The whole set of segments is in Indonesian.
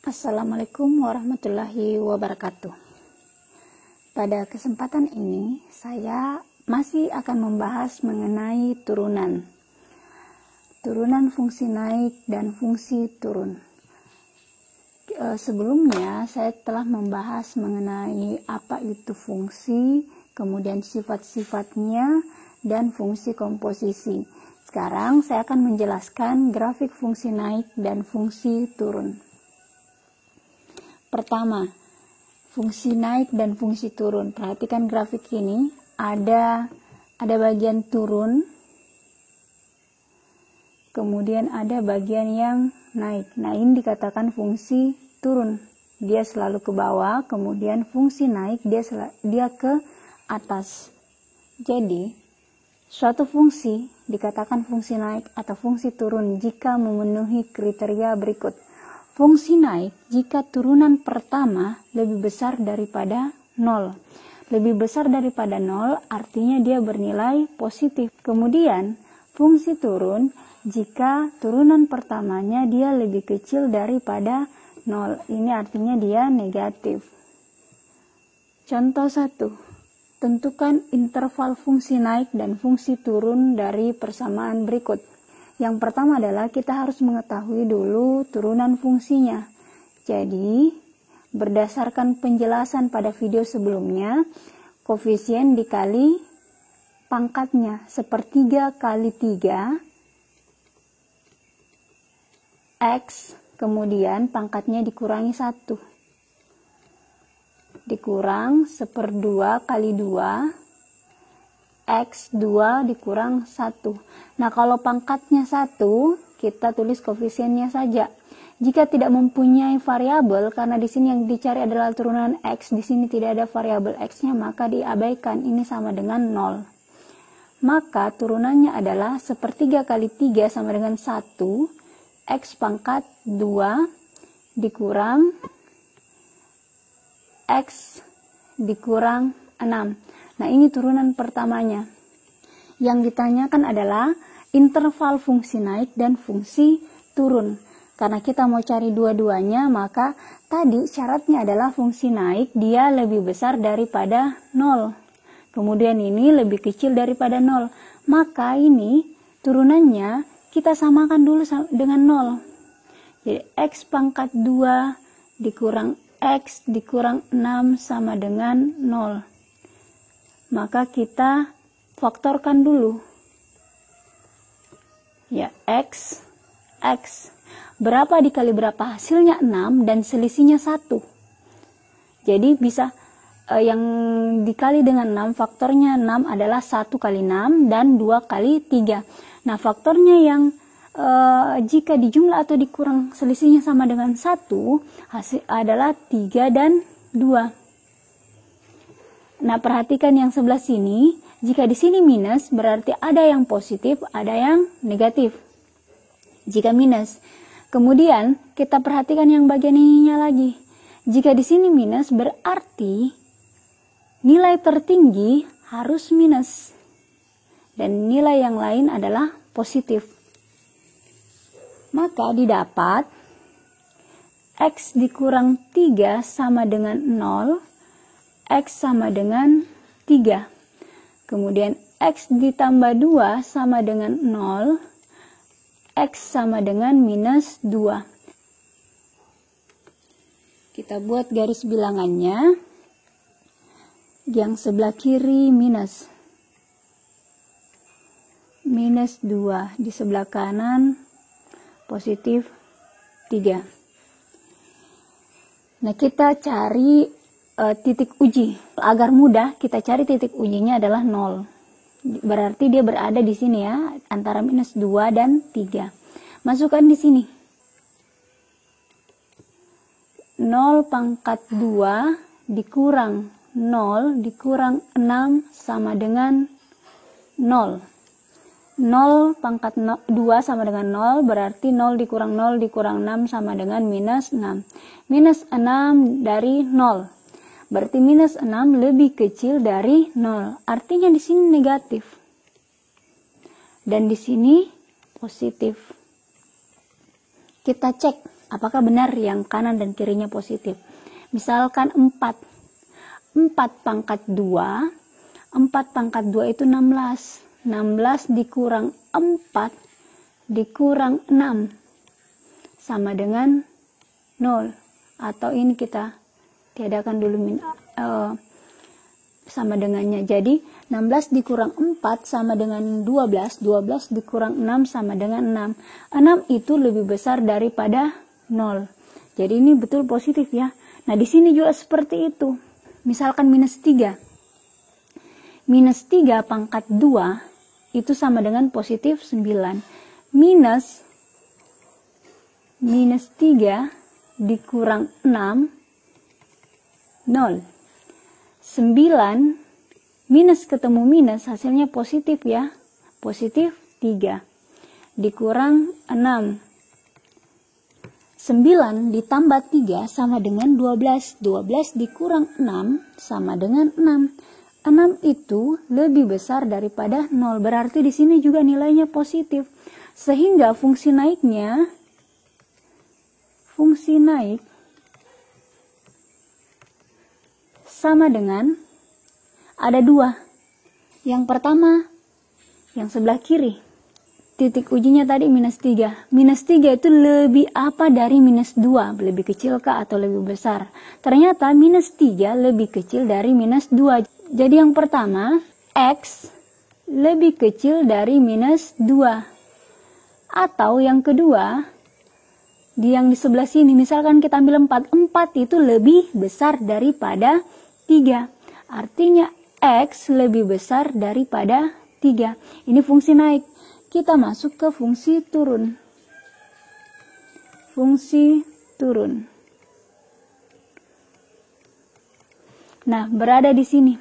Assalamualaikum warahmatullahi wabarakatuh. Pada kesempatan ini saya masih akan membahas mengenai turunan fungsi naik dan fungsi turun. Sebelumnya saya telah membahas mengenai apa itu fungsi, kemudian sifat-sifatnya, dan fungsi komposisi. Sekarang saya akan menjelaskan grafik fungsi naik dan fungsi turun. Pertama, fungsi naik dan fungsi turun. Perhatikan grafik ini, ada bagian turun, kemudian ada bagian yang naik. Nah, ini dikatakan fungsi turun. Dia selalu ke bawah, kemudian fungsi naik dia ke atas. Jadi, suatu fungsi dikatakan fungsi naik atau fungsi turun jika memenuhi kriteria berikut. Fungsi naik jika turunan pertama lebih besar daripada 0. Lebih besar daripada 0 artinya dia bernilai positif. Kemudian fungsi turun jika turunan pertamanya dia lebih kecil daripada 0. Ini artinya dia negatif. Contoh 1. Tentukan interval fungsi naik dan fungsi turun dari persamaan berikut. Yang pertama adalah kita harus mengetahui dulu turunan fungsinya. Jadi, berdasarkan penjelasan pada video sebelumnya, koefisien dikali pangkatnya, 1/3 kali 3, X, kemudian pangkatnya dikurangi 1. Dikurang 1/2 kali 2, X2 dikurang 1. Nah, kalau pangkatnya 1, kita tulis koefisiennya saja. Jika tidak mempunyai variabel, karena di sini yang dicari adalah turunan X, di sini tidak ada variabel X-nya, maka diabaikan. Ini sama dengan 0. Maka turunannya adalah 1/3 kali 3 sama dengan 1, X pangkat 2 dikurang X dikurang 6. Nah, ini turunan pertamanya. Yang ditanyakan adalah interval fungsi naik dan fungsi turun. Karena kita mau cari dua-duanya, maka tadi syaratnya adalah fungsi naik dia lebih besar daripada 0. Kemudian ini lebih kecil daripada 0. Maka ini turunannya kita samakan dulu dengan 0. Jadi X pangkat 2 dikurang X dikurang 6 sama dengan 0. Maka kita faktorkan dulu. Ya, X. Berapa dikali berapa? Hasilnya 6 dan selisihnya 1. Jadi bisa yang dikali dengan 6, faktornya 6 adalah 1 kali 6 dan 2 kali 3. Nah, faktornya yang jika dijumlah atau dikurang selisihnya sama dengan 1, hasil adalah 3 dan 2. Nah, perhatikan yang sebelah sini. Jika di sini minus, berarti ada yang positif, ada yang negatif. Jika minus. Kemudian, kita perhatikan yang bagian ininya lagi. Jika di sini minus, berarti nilai tertinggi harus minus. Dan nilai yang lain adalah positif. Maka didapat X dikurang 3 sama dengan 0. X sama dengan 3. Kemudian X ditambah 2 sama dengan 0. X sama dengan minus 2. Kita buat garis bilangannya. Yang sebelah kiri minus. Minus 2. Di sebelah kanan positif 3. Nah, kita cari titik uji. Agar mudah, kita cari titik ujinya adalah 0. Berarti dia berada di sini ya, antara minus 2 dan 3. Masukkan di sini. 0 pangkat 2 dikurang 0 dikurang 6 sama dengan 0. 0 pangkat 2 sama dengan 0, berarti 0 dikurang 6 sama dengan minus 6. Minus 6 dari 0. Berarti minus 6 lebih kecil dari 0. Artinya di sini negatif. Dan di sini positif. Kita cek Apakah benar yang kanan dan kirinya positif? Misalkan 4 pangkat 2, 4 pangkat 2 itu 16. 16 dikurang 4 dikurang 6 sama dengan 0. Atau ini kita tiadakan dulu sama dengannya. Jadi 16 dikurang 4 sama dengan 12. 12 dikurang 6 sama dengan 6. 6 itu lebih besar daripada 0. Jadi ini betul positif ya. Nah, di sini juga seperti itu. Misalkan minus 3. Minus 3 pangkat 2 itu sama dengan positif 9. Minus 3 dikurang 6, 0. 9 minus ketemu minus hasilnya positif ya. Positif 3. Dikurang 6. 9 ditambah 3 sama dengan 12. 12 dikurang 6 sama dengan 6. 6 itu lebih besar daripada 0. Berarti di sini juga nilainya positif. Sehingga fungsi naik sama dengan ada 2. Yang pertama yang sebelah kiri. Titik ujinya tadi minus 3. Minus 3 itu lebih apa dari minus 2? Lebih kecil kah atau lebih besar? Ternyata minus 3 lebih kecil dari minus 2. Jadi yang pertama, X lebih kecil dari minus 2. Atau yang kedua, yang di sebelah sini, misalkan kita ambil 4. 4 itu lebih besar daripada 3. Artinya X lebih besar daripada 3. Ini fungsi naik. Kita masuk ke fungsi turun. Fungsi turun. Nah, berada di sini.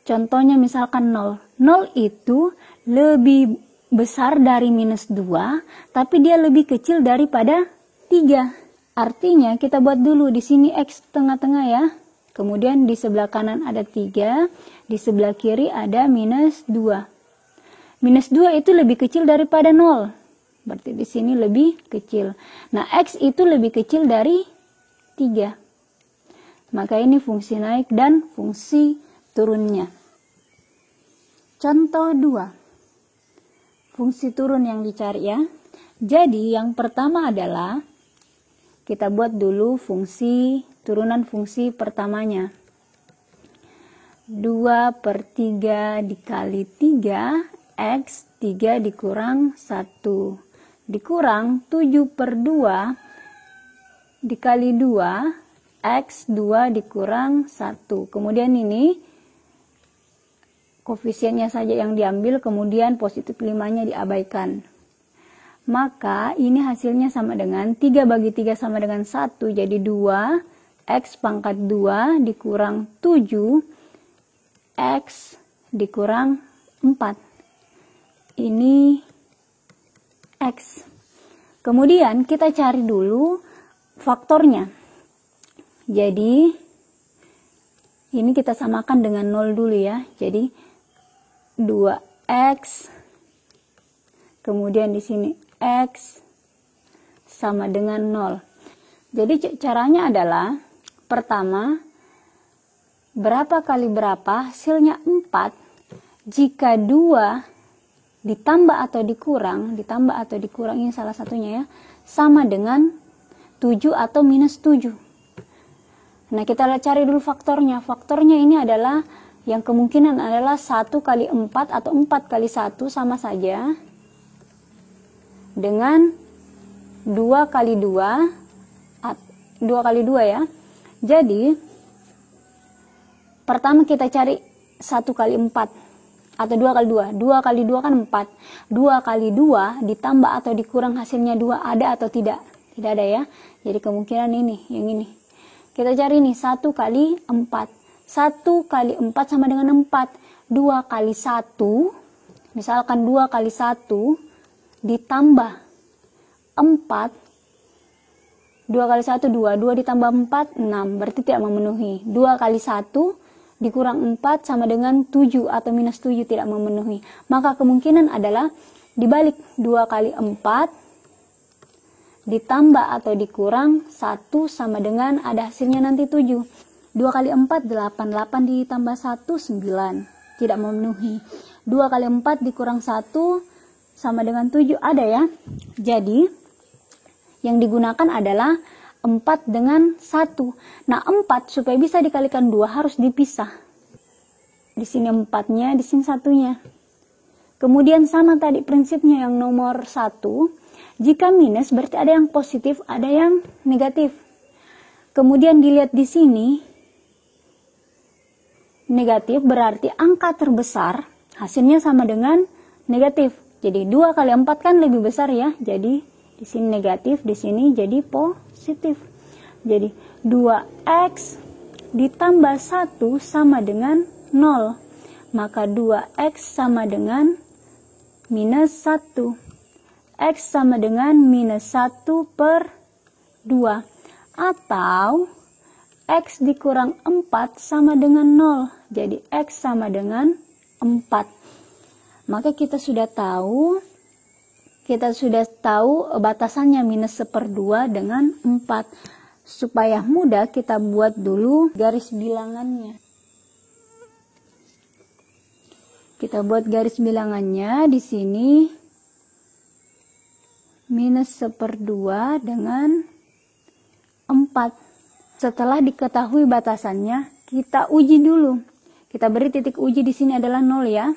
Contohnya misalkan 0. 0 itu lebih besar dari minus 2, tapi dia lebih kecil daripada 3. Artinya kita buat dulu di sini X tengah-tengah ya. Kemudian di sebelah kanan ada 3, di sebelah kiri ada minus 2. Minus 2 itu lebih kecil daripada 0. Berarti di sini lebih kecil. Nah, X itu lebih kecil dari 3. Maka ini fungsi naik dan fungsi turunnya. Contoh 2. Fungsi turun yang dicari ya. Jadi yang pertama adalah kita buat dulu turunan fungsi pertamanya. 2/3 dikali 3, X 3 dikurang 1. Dikurang 7/2 dikali 2, X 2 dikurang 1. Kemudian ini koefisiennya saja yang diambil, kemudian positif 5-nya diabaikan. Maka ini hasilnya sama dengan 3 bagi 3 sama dengan 1. Jadi 2, X pangkat 2 dikurang 7, X dikurang 4. Ini X. Kemudian kita cari dulu faktornya. Jadi ini kita samakan dengan 0 dulu ya. Jadi 2X, kemudian di sini X sama dengan 0. Jadi caranya adalah pertama, berapa kali berapa hasilnya 4. Jika 2 ditambah atau dikurang ini salah satunya ya, sama dengan 7 atau minus 7. Nah, kita cari dulu faktornya. Faktornya ini adalah yang kemungkinan adalah 1 kali 4 atau 4 kali 1 sama saja dengan 2 kali 2 ya. Jadi pertama kita cari 1 kali 4 atau 2 kali 2. 2 kali 2 kan 4. 2 kali 2 ditambah atau dikurang hasilnya 2 ada atau tidak? Tidak ada ya. Jadi kemungkinan ini, yang ini. Kita cari nih 1 kali 4. 1 kali 4 sama dengan 4. 2 kali 1, misalkan 2 kali 1 ditambah 4. 2 kali 1, 2. 2 ditambah 4, 6. Berarti tidak memenuhi. 2 kali 1 dikurang 4 sama dengan 7 atau minus 7 tidak memenuhi. Maka kemungkinan adalah dibalik 2 kali 4 ditambah atau dikurang 1 sama dengan ada hasilnya nanti 7. 2 kali 4 8, 8 ditambah 1 9, tidak memenuhi. 2 kali 4 dikurang 1 sama dengan 7, ada ya. Jadi yang digunakan adalah 4 dengan 1. Nah 4 supaya bisa dikalikan 2 harus dipisah. Di sini 4-nya, di sini 1-nya. Kemudian sama tadi prinsipnya yang nomor 1. Jika minus berarti ada yang positif, ada yang negatif. Kemudian dilihat di sini. Negatif berarti angka terbesar hasilnya sama dengan negatif. Jadi 2 kali 4 kan lebih besar ya. Jadi di sini negatif, di sini jadi positif. Jadi 2x ditambah 1 sama dengan 0. Maka 2x sama dengan minus 1. X sama dengan minus 1 per 2. Atau X dikurang 4 sama dengan 0. Jadi X sama dengan 4. Maka kita sudah tahu batasannya minus 1/2 dengan 4. Supaya mudah kita buat dulu garis bilangannya. Kita buat garis bilangannya di sini minus 1/2 dengan 4. Setelah diketahui batasannya, kita uji dulu. Kita beri titik uji di sini adalah 0 ya.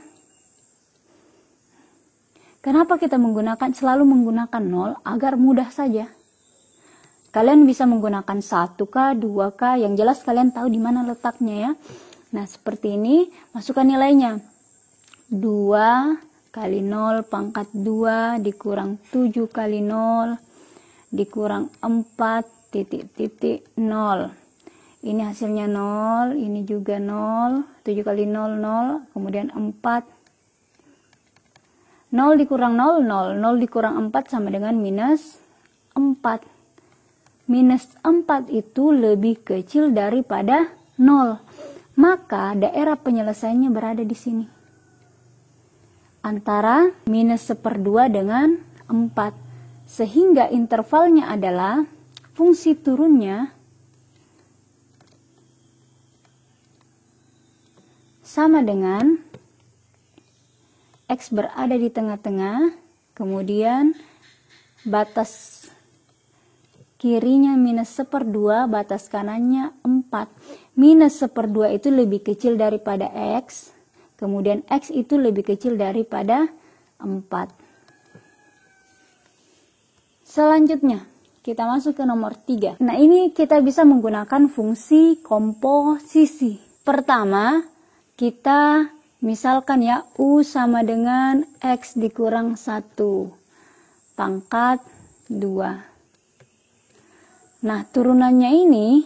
Kenapa kita selalu menggunakan 0? Agar mudah saja. Kalian bisa menggunakan 1K, 2K, yang jelas kalian tahu di mana letaknya ya. Nah, seperti ini, masukkan nilainya. 2 kali 0 pangkat 2 dikurang 7 kali 0 dikurang 4 titik 0. Ini hasilnya 0, ini juga 0, 7 kali 0, 0, kemudian 4. 0 dikurang 0, 0, 0 dikurang 4 sama dengan minus 4. Minus 4 itu lebih kecil daripada 0. Maka daerah penyelesaiannya berada di sini. Antara minus 1/2 dengan 4. Sehingga intervalnya adalah fungsi turunnya sama dengan X berada di tengah-tengah, kemudian batas kirinya minus 1/2, batas kanannya 4. Minus 1/2 itu lebih kecil daripada X. Kemudian X itu lebih kecil daripada 4. Selanjutnya, kita masuk ke nomor 3. Nah, ini kita bisa menggunakan fungsi komposisi. Pertama, kita misalkan ya, U sama dengan X dikurang 1 pangkat 2. Nah, turunannya ini,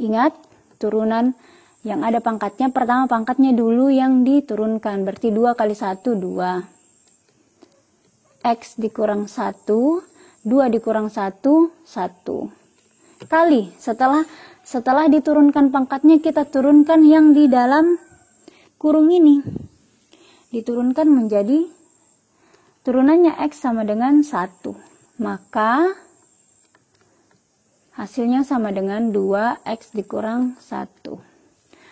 ingat, turunan yang ada pangkatnya, pertama pangkatnya dulu yang diturunkan, berarti 2 kali 1, 2. X dikurang 1, 2 dikurang 1, 1. Kali, setelah diturunkan pangkatnya, kita turunkan yang di dalam kurung ini. Diturunkan menjadi, turunannya X sama dengan 1. Maka, hasilnya sama dengan 2X dikurang 1.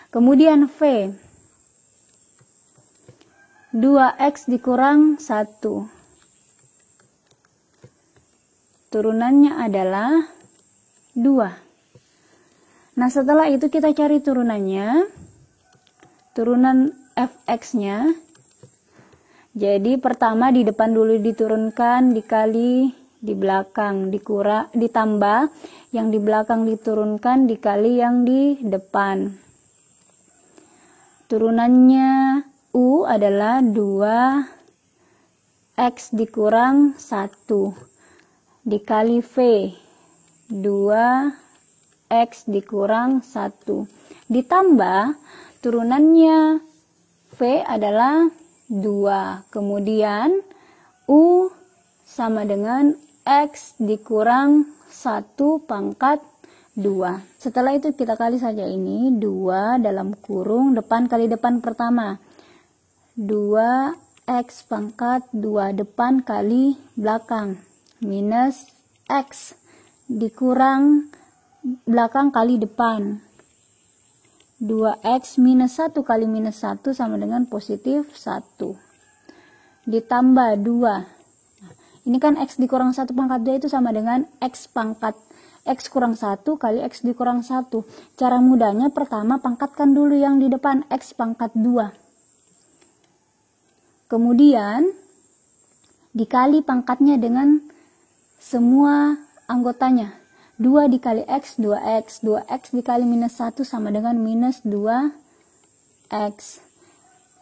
Kemudian V, 2X dikurang 1. Turunannya adalah 2. Nah, setelah itu kita cari turunannya. Turunan Fx-nya. Jadi pertama di depan dulu diturunkan, dikali di belakang, ditambah yang di belakang diturunkan, dikali yang di depan. Turunannya U adalah 2X dikurang 1 dikali V, 2X dikurang 1. Ditambah turunannya V adalah 2. Kemudian U sama dengan X dikurang 1 pangkat 2. Setelah itu kita kali saja ini, 2 dalam kurung depan kali depan pertama. 2X pangkat 2 depan kali belakang. Minus X dikurang belakang kali depan. 2X minus 1 kali minus 1 sama dengan positif 1. Ditambah 2. Ini kan X dikurang 1 pangkat 2 itu sama dengan X pangkat X kurang 1 kali X dikurang 1. Cara mudahnya pertama pangkatkan dulu yang di depan X pangkat 2. Kemudian dikali pangkatnya dengan semua anggotanya. 2 dikali X, 2X. 2X dikali minus 1 sama dengan minus 2X.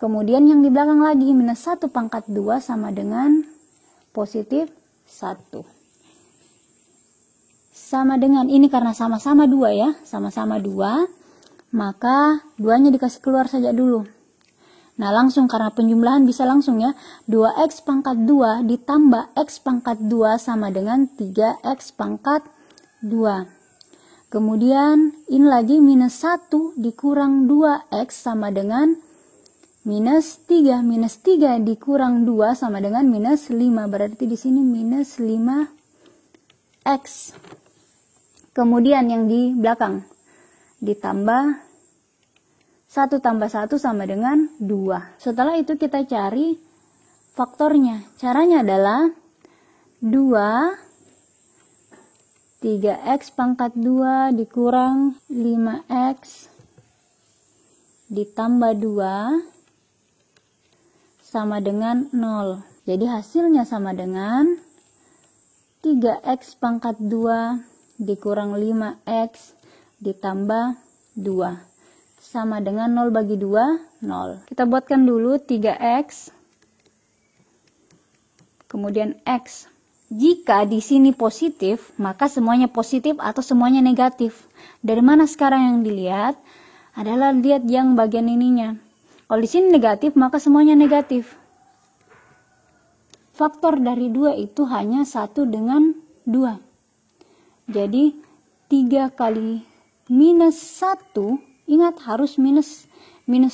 Kemudian yang di belakang lagi, minus 1 pangkat 2 sama dengan positif 1. Sama dengan, ini karena sama-sama 2 ya, sama-sama 2, maka 2-nya dikasih keluar saja dulu. Nah langsung karena penjumlahan bisa langsung ya, 2X pangkat 2 ditambah X pangkat 2 sama dengan 3X pangkat 2. Kemudian ini lagi minus 1 dikurang 2X sama dengan minus 3. Minus 3 dikurang 2 sama dengan minus 5. Berarti di sini minus 5X. Kemudian yang di belakang ditambah 1 tambah 1 sama dengan 2. Setelah itu kita cari faktornya. Caranya adalah 2 3X pangkat 2 dikurang 5X ditambah 2 sama dengan 0. Jadi hasilnya sama dengan 3X pangkat 2 dikurang 5X ditambah 2. Sama dengan 0 bagi 2, 0. Kita buatkan dulu 3X. Kemudian X. Jika di sini positif, maka semuanya positif atau semuanya negatif. Dari mana sekarang yang dilihat? Adalah lihat yang bagian ininya. Kalau di sini negatif, maka semuanya negatif. Faktor dari 2 itu hanya 1 dengan 2. Jadi 3 kali minus 1, ingat harus minus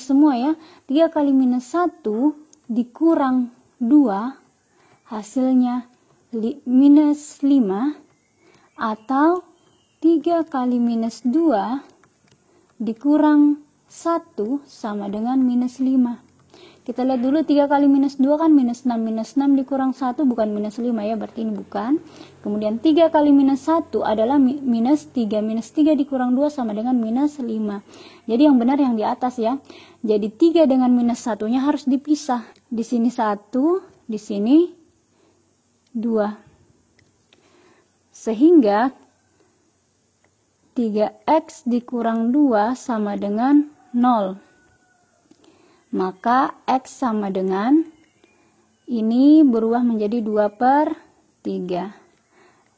semua ya. 3 kali minus 1 dikurang 2, hasilnya minus 5, atau 3 kali minus 2 dikurang 1 sama dengan minus 5. Kita lihat dulu 3 kali minus 2 kan minus 6. Minus 6 dikurang 1 bukan minus 5 ya, berarti ini bukan. Kemudian 3 kali minus 1 adalah minus 3. Minus 3 dikurang 2 sama dengan minus 5. Jadi yang benar yang di atas ya. Jadi 3 dengan minus 1-nya harus dipisah. Di sini 1, di sini 2. Sehingga 3X dikurang 2 sama dengan 0. Maka X sama dengan, ini berubah menjadi 2/3.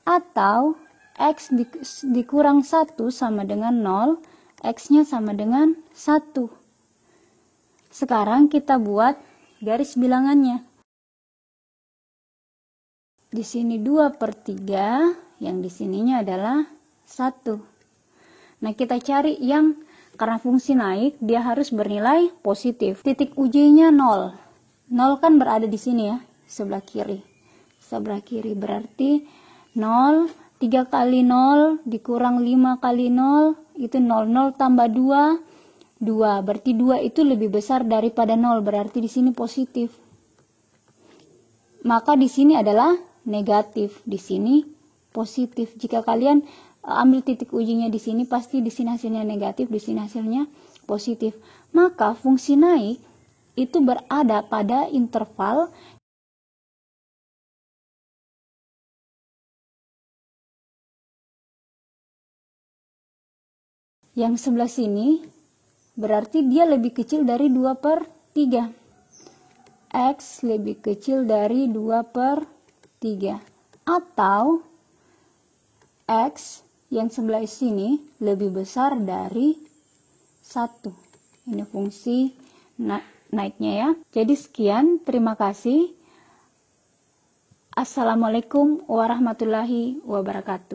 Atau X dikurang 1 sama dengan 0, X-nya sama dengan 1. Sekarang kita buat garis bilangannya. Di sini 2/3, yang di sininya adalah 1. Nah, kita cari yang karena fungsi naik, dia harus bernilai positif. Titik ujinya 0. 0 kan berada di sini ya, sebelah kiri. Sebelah kiri berarti 0, 3 kali 0 dikurang 5 kali 0, itu 0. 0 tambah 2, 2. Berarti 2 itu lebih besar daripada 0, berarti di sini positif. Maka di sini adalah negatif, di sini positif. Jika kalian ambil titik ujinya di sini, pasti di sini hasilnya negatif, di sini hasilnya positif. Maka fungsi naik itu berada pada interval yang sebelah sini, berarti dia lebih kecil dari 2/3. X lebih kecil dari 2/3. Atau X yang sebelah sini lebih besar dari 1. Ini fungsi naiknya ya. Jadi sekian, terima kasih. Assalamualaikum warahmatullahi wabarakatuh.